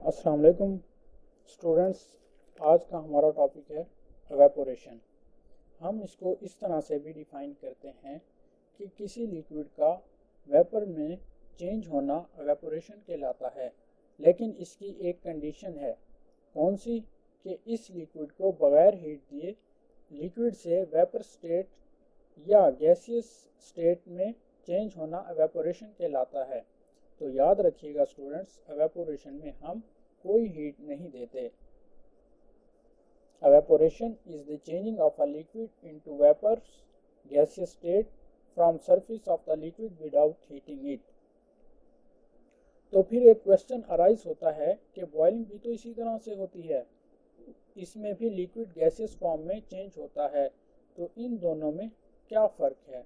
अस्सलाम वालेकुम स्टूडेंट्स। आज का हमारा टॉपिक है एवेपोरेशन। हम इसको इस तरह से भी डिफाइन करते हैं कि किसी लिक्विड का वेपर में चेंज होना एवेपोरेशन कहलाता है, लेकिन इसकी एक कंडीशन है। कौन सी? कि इस लिक्विड को बगैर हीट दिए लिक्विड से वेपर स्टेट या गैसियस स्टेट में चेंज होना एवेपोरेशन कहलाता है। तो याद रखिएगा स्टूडेंट्स, एवेपोरेशन में हम कोई हीट नहीं देते। Evaporation is the changing of a liquid into vapours gaseous state from surface of the liquid without heating it. तो फिर एक क्वेश्चन अराइज होता है कि बॉइलिंग भी तो इसी तरह से होती है, इसमें भी लिक्विड गैसियस फॉर्म में चेंज होता है, तो इन दोनों में क्या फ़र्क है?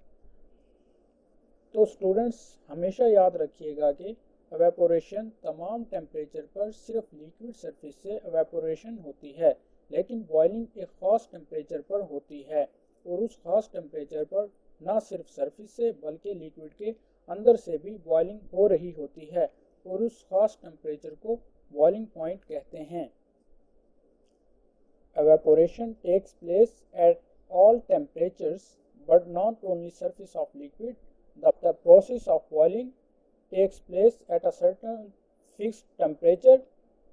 तो स्टूडेंट्स हमेशा याद रखिएगा कि एवेपोरेशन तमाम टेम्परेचर पर सिर्फ लिक्विड सरफेस से एवेपोरेशन होती है, लेकिन बॉइलिंग एक ख़ास टेम्परेचर पर होती है, और उस ख़ास टेम्परेचर पर ना सिर्फ सरफेस से बल्कि लिक्विड के अंदर से भी बॉइलिंग हो रही होती है, और उस ख़ास टेम्परेचर को बॉइलिंग पॉइंट कहते हैं। Evaporation takes place at all temperatures, but not only surface of liquid. The process of boiling takes place at a certain fixed temperature,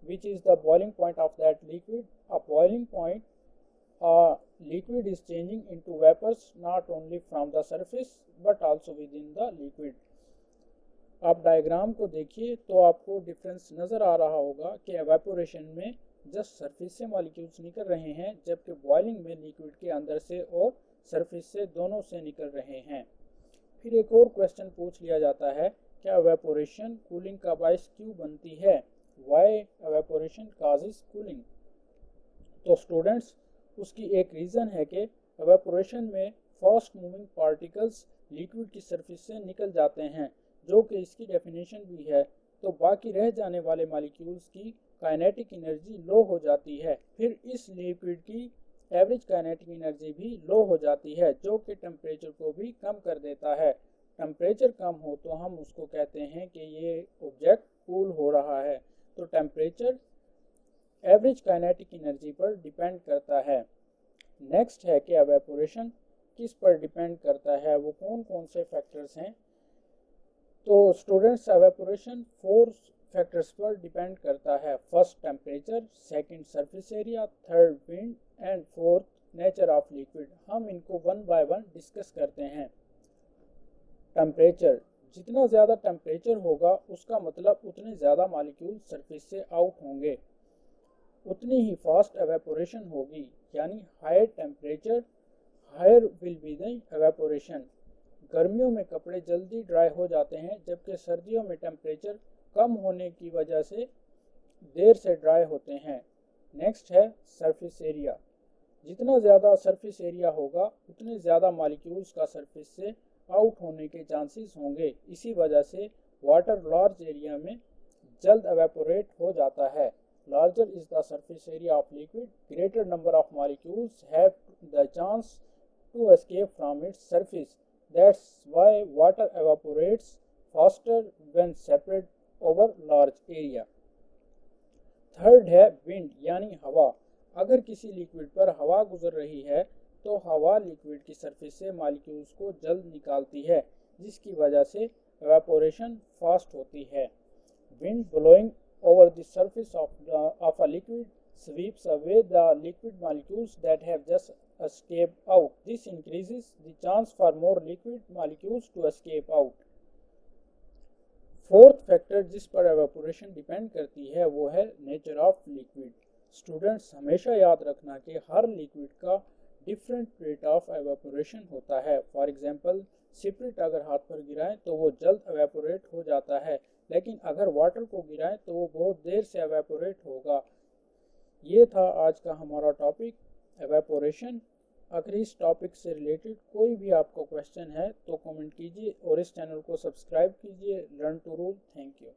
which is the boiling point of that liquid. A boiling point, a liquid is changing into vapors not only from the surface but also within the liquid. आप diagram को देखिए तो आपको difference नज़र आ रहा होगा कि evaporation में जस्ट सरफेस से मॉलिक्यूल्स निकल रहे हैं, जबकि बॉइलिंग में लिक्विड के अंदर से और सरफेस से दोनों से निकल रहे हैं। फिर एक और क्वेश्चन पूछ लिया जाता है, क्या एवेपोरेशन कूलिंग का बायस क्यों बनती है? Why evaporation causes cooling? तो स्टूडेंट्स उसकी एक रीज़न है कि एवेपोरेशन में फास्ट मूविंग पार्टिकल्स लिक्विड की सरफेस से निकल जाते हैं, जो कि इसकी डेफिनेशन भी है। तो बाकी रह जाने वाले मॉलिक्यूल्स की काइनेटिक एनर्जी लो हो जाती है। फिर इस लिक्विड की एवरेज काइनेटिक एनर्जी भी लो हो जाती है, जो कि टेम्परेचर को भी कम कर देता है। टेम्परेचर कम हो तो हम उसको कहते हैं कि ये ऑब्जेक्ट कूल हो रहा है। तो टेम्परेचर एवरेज काइनेटिक एनर्जी पर डिपेंड करता है। नेक्स्ट है कि एवेपोरेशन किस पर डिपेंड करता है, वो कौन कौन से फैक्टर्स हैं? तो स्टूडेंट्स एवेपोरेशन 4 फैक्टर्स पर डिपेंड करता है। First temperature, second surface area, third wind and fourth nature of liquid. हम इनको वन बाय वन डिस्कस करते हैं। टेम्परेचर, जितना ज़्यादा टेम्परेचर होगा उसका मतलब उतने ज़्यादा मॉलिक्यूल सरफेस से आउट होंगे, उतनी ही फास्ट एवेपोरेशन होगी, यानी higher temperature higher will be the evaporation. गर्मियों में कपड़े जल्दी ड्राई हो जाते हैं, जबकि सर्दियों में टेम्परेचर कम होने की वजह से देर से ड्राई होते हैं। नेक्स्ट है सरफेस एरिया। जितना ज़्यादा सरफेस एरिया होगा उतने ज़्यादा मॉलिक्यूल्स का सरफेस से आउट होने के चांसेस होंगे। इसी वजह से वाटर लार्ज एरिया में जल्द एवेपोरेट हो जाता है। Larger is the surface area of liquid, greater number of molecules have the chance to escape from its surface. That's why water evaporates faster when separate over large area. Third है wind यानी हवा। अगर किसी liquid पर हवा गुजर रही है तो हवा लिक्विड की सरफेस से मॉलिक्यूल्स को जल्द निकालती है, जिसकी वजह से एवेपोरेशन फास्ट होती है। Wind blowing over the surface of a liquid sweeps away the liquid molecules that have just escaped out. This increases the chance for more liquid molecules to escape out. Fourth factor जिस पर evaporation depend करती है वो है nature of liquid. Students हमेशा याद रखना कि हर लिक्विड का डिफरेंट रेट ऑफ एवेपोरेशन होता है। फॉर एग्जांपल स्पिरिट अगर हाथ पर गिराएं तो वो जल्द एवेपोरेट हो जाता है, लेकिन अगर वाटर को गिराएं तो वो बहुत देर से एवेपोरेट होगा। ये था आज का हमारा टॉपिक एवेपोरेशन। अगर इस टॉपिक से रिलेटेड कोई भी आपको क्वेश्चन है तो कमेंट कीजिए और इस चैनल को सब्सक्राइब कीजिए। Learn to rule. Thank you.